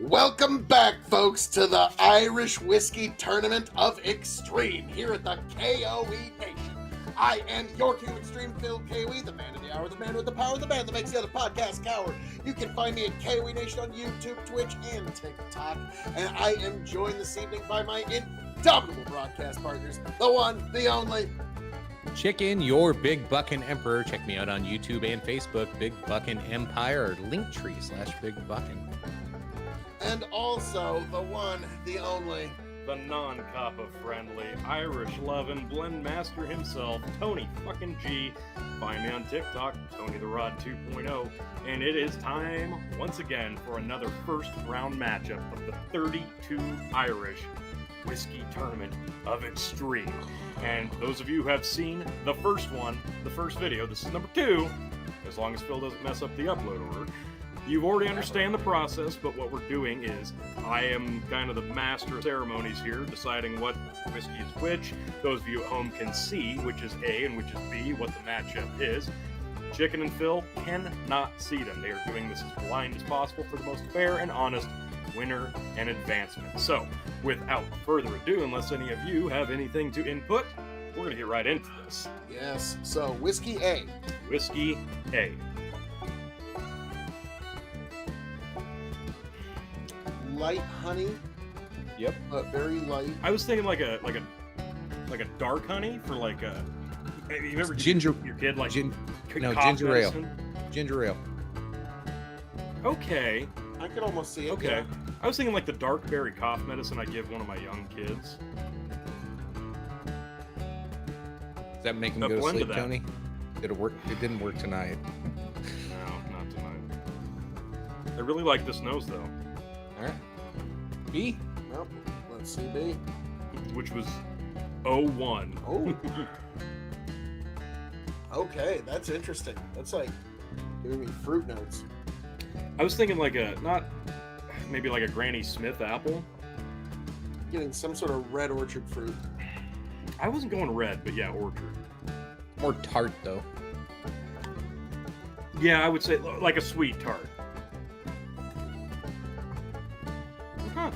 Welcome back, folks, to the Irish Whiskey Tournament of Extreme here at the K.O.E. Nation. I am your King of Extreme, Phil K.O.E., the man of the hour, the man with the power, the man that makes the other podcast cower. You can find me at K.O.E. Nation on YouTube, Twitch, and TikTok. And I am joined this evening by my indomitable broadcast partners, the one, the only, Chicken, your Big Buckin' Emperor. Check me out on YouTube and Facebook, Big Buckin' Empire, or linktr.ee/Big Buckin'. and also the one, the only, the non-coppa friendly, Irish loving blend master himself, Tony fucking G. Find me on TikTok, Tony the Rod 2.0, and it is time once again for another first round matchup of the 32 Irish Whiskey Tournament of Extreme. And those of you who have seen the first one, the first video, this is number 2, as long as Phil doesn't mess up the upload order. You already understand the process, but what we're doing is I am kind of the master of ceremonies here, deciding what whiskey is which. Those of you at home can see which is A and which is B, what the matchup is. Chicken and Phil cannot see them. They are doing this as blind as possible for the most fair and honest winner and advancement. So, without further ado, unless any of you have anything to input, we're going to get right into this. yes, so Whiskey A. Whiskey A. Light honey, Yep. but very light. I was thinking like a dark honey for like a. Have you ever Ginger. your kid like Ginger cough ale. medicine? Ginger ale. Okay. I could almost see it. Okay. Yeah. I was thinking like the dark berry cough medicine I give one of my young kids. Does that make him A go to blend of sleep, that. Tony? Did it work? It didn't work tonight. No, not tonight. I really like this nose though, All right. B? Well, let's see, B. which was 01. Oh. Okay, that's interesting. That's like giving me fruit notes. I was thinking like maybe like a Granny Smith apple. Getting some sort of red orchard fruit. I wasn't going red, but yeah, orchard. More tart, though. Yeah, I would say like a sweet tart. Huh.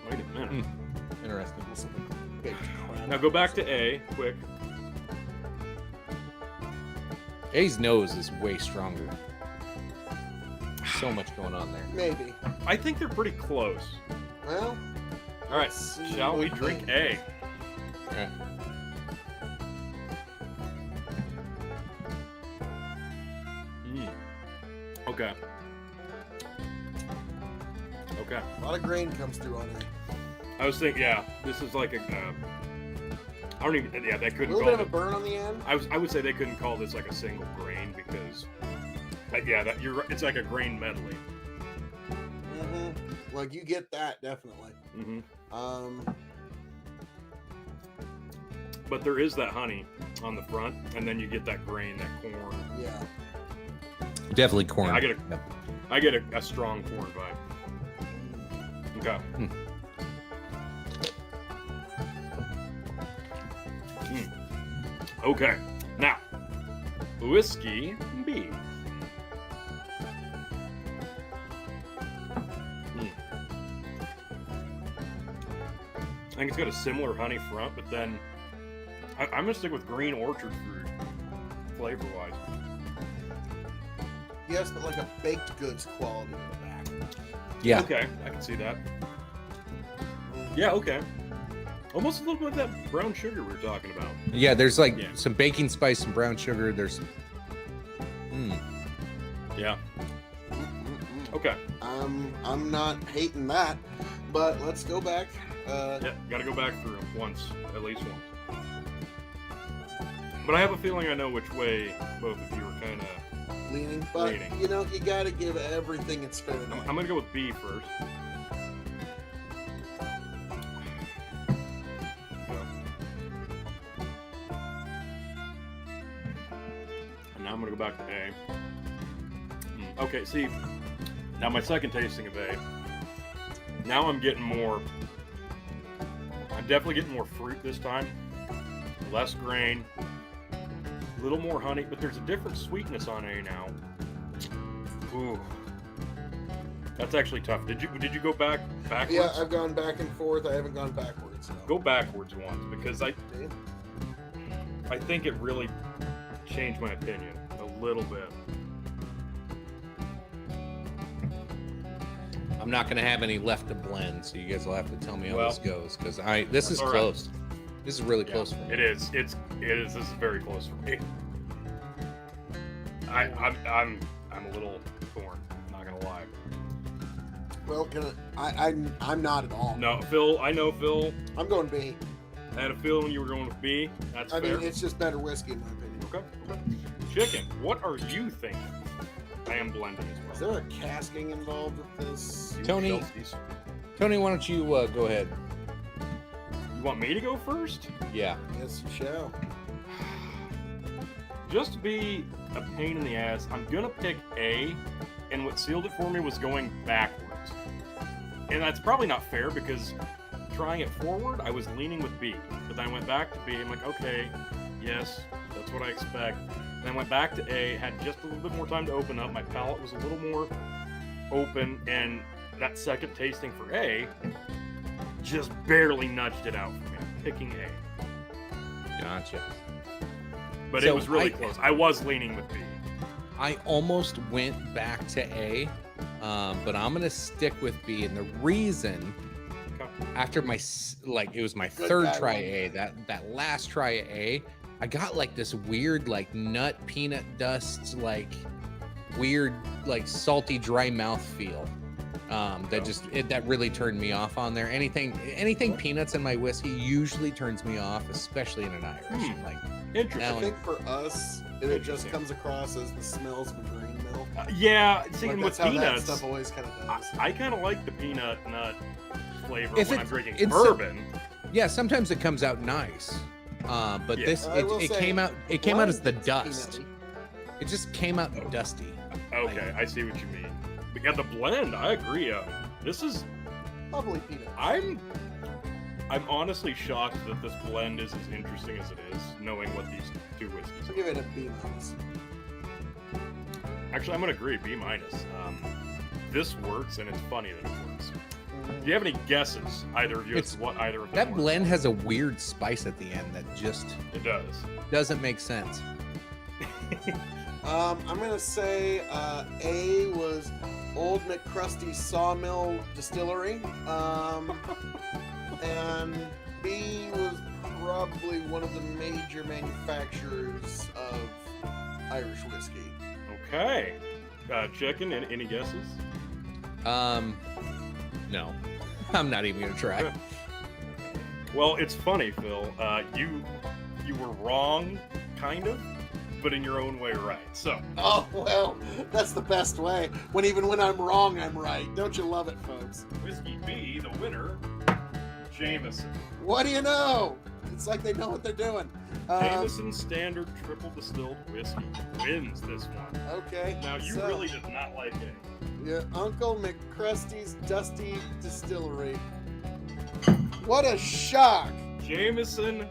Wait a minute. Interesting. Big crap. Now go back to A, quick. A's nose is way stronger. So much going on there. Maybe. I think they're pretty close. Well, All right, let's see shall we what drink they- A? All right. Okay. Okay. A lot of grain comes through on it. I was thinking, yeah, this is like a. I don't even. Yeah, they A couldn't little call bit of it. a burn on the end. I would say they couldn't call this like a single grain because. Yeah, that you're. It's like a grain medley. Mm-hmm. Like you get that definitely. Mm-hmm. But there is that honey on the front, and then you get that grain, that corn. Yeah. Definitely corn. I get a- Yep. I get a strong corn vibe. Okay. Okay. Now, whiskey B. I think it's got a similar honey front, but then I'm gonna stick with green orchard fruit, flavor-wise. Yes, but like a baked goods quality in the back. Yeah. Okay, I can see that. Yeah, okay. Almost a little bit of that brown sugar we were talking about. Yeah, there's like Yeah. some baking spice, some brown sugar. There's. Yeah. Mm-mm-mm. Okay. I'm not hating that, but let's go back. Yeah, gotta go back through once, at least once. But I have a feeling I know which way both of you are kind of. Leaning, but Leaning. you know, you gotta give everything its fair I'm due. gonna go with B first. Go. And now I'm gonna go back to A. Okay, see, now my second tasting of A. Now I'm getting more. I'm definitely getting more fruit this time. Less grain. A little more honey, but there's a different sweetness on A now. Ooh. That's actually tough. Did you go backwards? Yeah, I've gone back and forth. I haven't gone backwards. No. Go backwards once because I think it really changed my opinion a little bit. I'm not gonna have any left to blend, so you guys will have to tell me how Well, this goes because this is all right. close. This is really Yeah, close for me. It is. This is very close for me. I'm a little torn. Not gonna lie. Well, I'm not at all. No, Phil. I know Phil. I'm going B. I had a feeling you were going with B. That's I fair. mean, it's just better whiskey in my opinion. Okay. Chicken. What are you thinking? I am blending as well. Is there a casking involved with this? Tony, why don't you go ahead? You want me to go first? Yeah. Yes, you shall. Just to be a pain in the ass, I'm gonna pick A, and what sealed it for me was going backwards. And that's probably not fair because trying it forward, I was leaning with B. But then I went back to B, I'm like, okay, yes, that's what I expect. Then I went back to A, had just a little bit more time to open up, my palate was a little more open, and that second tasting for A just barely nudged it out for me. I'm picking A. Gotcha. But So it was really close. I was leaning with B. I almost went back to A, but I'm gonna stick with B, and the reason after my it was my Good third guy, try one. A, that last try at A, I got like this weird like nut peanut dust, like weird like salty dry mouth feel. That really turned me off on there. Anything peanuts in my whiskey usually turns me off, especially in an Irish. Like Interesting. now I think for us, it just comes across as the smells of a grain mill. Yeah, see, Like, and with that's how that peanuts, stuff always kind of does. I kind of like the peanut nut flavor If when it- I'm drinking it's bourbon. yeah, sometimes it comes out nice. But Yeah. this I will it say, came out as the it's dust. peanutty. It just came out dusty. Okay, I see what you mean. But yeah, the blend, I agree. This is, Lovely peanuts. I'm honestly shocked that this blend is as interesting as it is, knowing what these two whiskeys So are. give it a B minus. Actually, I'm gonna agree, B minus. This works, and it's funny that it works. Do you have any guesses, either of you, as to what either of them That were? blend has a weird spice at the end that just It does. doesn't make sense. I'm gonna say A was Old McCrusty Sawmill Distillery, and B was probably one of the major manufacturers of Irish whiskey. Okay. Chicken, any guesses? No, I'm not even gonna try. Well, it's funny, Phil. You were wrong, kind of, but in your own way, right. So, Oh well, that's the best way. Even when I'm wrong, I'm right. Don't you love it, folks? Whiskey B, the winner, Jameson. What do you know? It's like they know what they're doing. Jameson Standard Triple Distilled Whiskey wins this one. Okay. Now, you so, really did not like it. Yeah, Uncle McCrusty's Dusty Distillery. What a shock! Jameson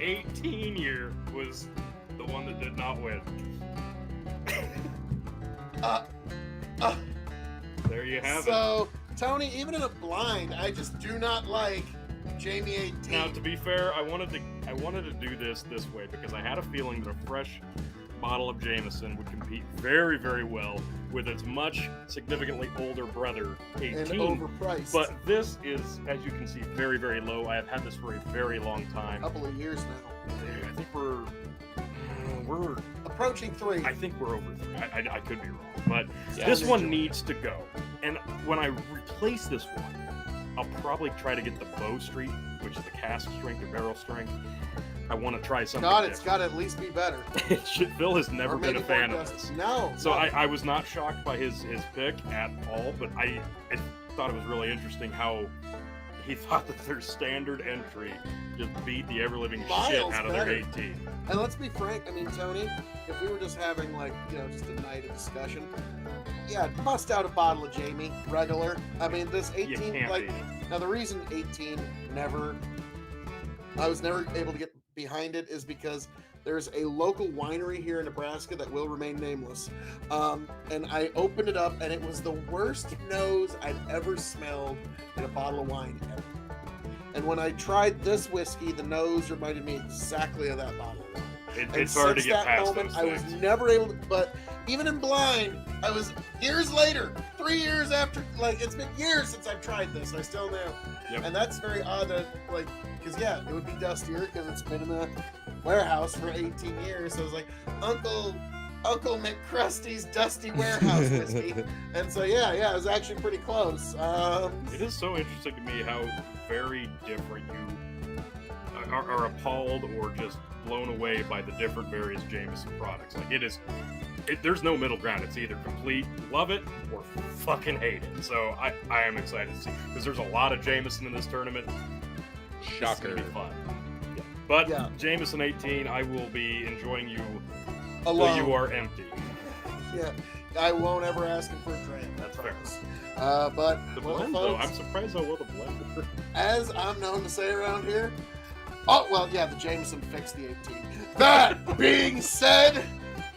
18 year was the one that did not win. There you have it. So, Tony, even in a blind, I just do not like Jamie 18. Now, to be fair, I wanted to do this way because I had a feeling that a fresh bottle of Jameson would compete very, very well with its much significantly older brother, 18. and overpriced. But this is, as you can see, very, very low. I have had this for a very long a time. couple of years now. I think we're Approaching 3. I think we're over 3. I could be wrong, but Yeah, this I'm one enjoying needs to go. And when I replace this one, I'll probably try to get the Bow Street, which is the cask strength or barrel strength. I want to try something God, it's got different. to at least be better. Phil has never Or been a maybe fan more of dust. this. No. So no. I was not shocked by his pick at all, but I thought it was really interesting how he thought that their standard entry just beat the ever-living shit Miles out of better. their 18. And let's be frank, I mean, Tony, if we were just having, like, just a night of discussion, yeah, bust out a bottle of Jamie, regular. I mean, this You 18, can't like, beat it. now the reason 18 I was never able to get behind it is because There's a local winery here in Nebraska that will remain nameless. And I opened it up, and it was the worst nose I'd ever smelled in a bottle of wine ever. And when I tried this whiskey, the nose reminded me exactly of that bottle of wine. It's hard to get past those I was things. never able to, but even in blind, I was years later, 3 years after, like, it's been years since I've tried this, and I still know. Yep. And that's very odd that, like, because, yeah, it would be dustier because it's been in a warehouse for 18 years. So it was like, Uncle McCrusty's Dusty Warehouse Whiskey. And so, yeah, it was actually pretty close. It is so interesting to me how very different you are appalled or just blown away by the different various Jameson products. Like, there's no middle ground. It's either complete love it or fucking hate it. So I am excited to see, because there's a lot of Jameson in this tournament. Shocker. It's gonna be fun. Yeah. But Yeah. Jameson 18, I will be enjoying you Alone. till you are empty. Yeah, I won't ever ask him for a drink. That's fair. But The well, blend, though, folks, I'm surprised how well the blend. as I'm known to say around here, the Jameson fixed the 18. That being said,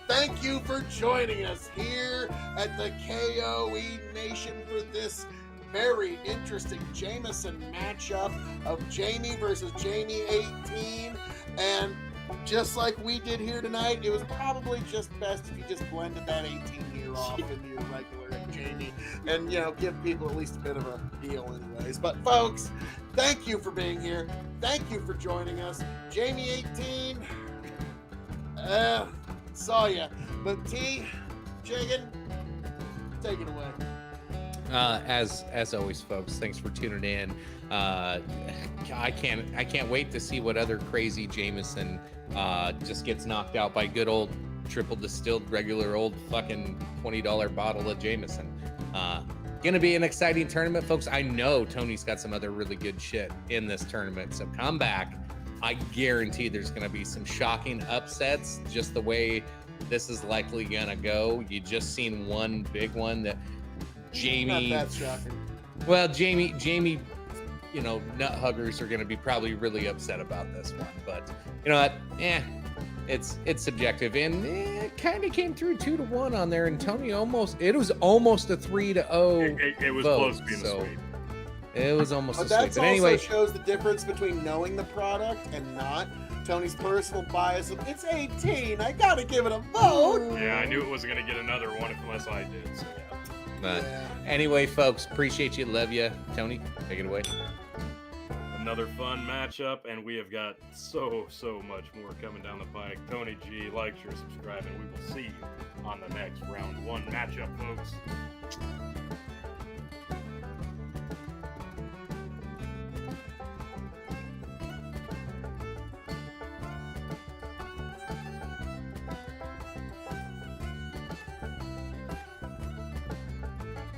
thank you for joining us here at the K.O.E. Nation for this very interesting Jameson matchup of Jamie versus Jamie 18. And just like we did here tonight, it was probably just best if you just blended that 18-year off into your regular Jamie and, give people at least a bit of a deal anyways. But folks, thank you for being here. Thank you for joining us. Jamie 18, saw ya. But T, Jiggin, take it away. As always, folks, thanks for tuning in. I can't wait to see what other crazy Jameson just gets knocked out by good old triple distilled regular old fucking $20 bottle of Jameson. Gonna be an exciting tournament, folks. I know Tony's got some other really good shit in this tournament, so come back. I guarantee there's gonna be some shocking upsets, just the way this is likely gonna go. You just seen one big one that Jamie. Not that shocking. Well, Jamie, nut huggers are going to be probably really upset about this one, but you know what? It's subjective, and it kind of came through 2-1 on there, and Tony it was almost a 3-0. It was vote, close to being so a sweep. It was almost But a that sweep. also But anyway, shows the difference between knowing the product and not. Tony's personal bias of, it's 18, I gotta give it a vote. Yeah, I knew it wasn't going to get another one unless I did, so yeah. but Yeah. anyway, folks, appreciate you, love you. Tony, take it away. Another fun matchup, and we have got so much more coming down the pike. Tony G, like, share, subscribe, and we will see you on the next round one matchup, folks.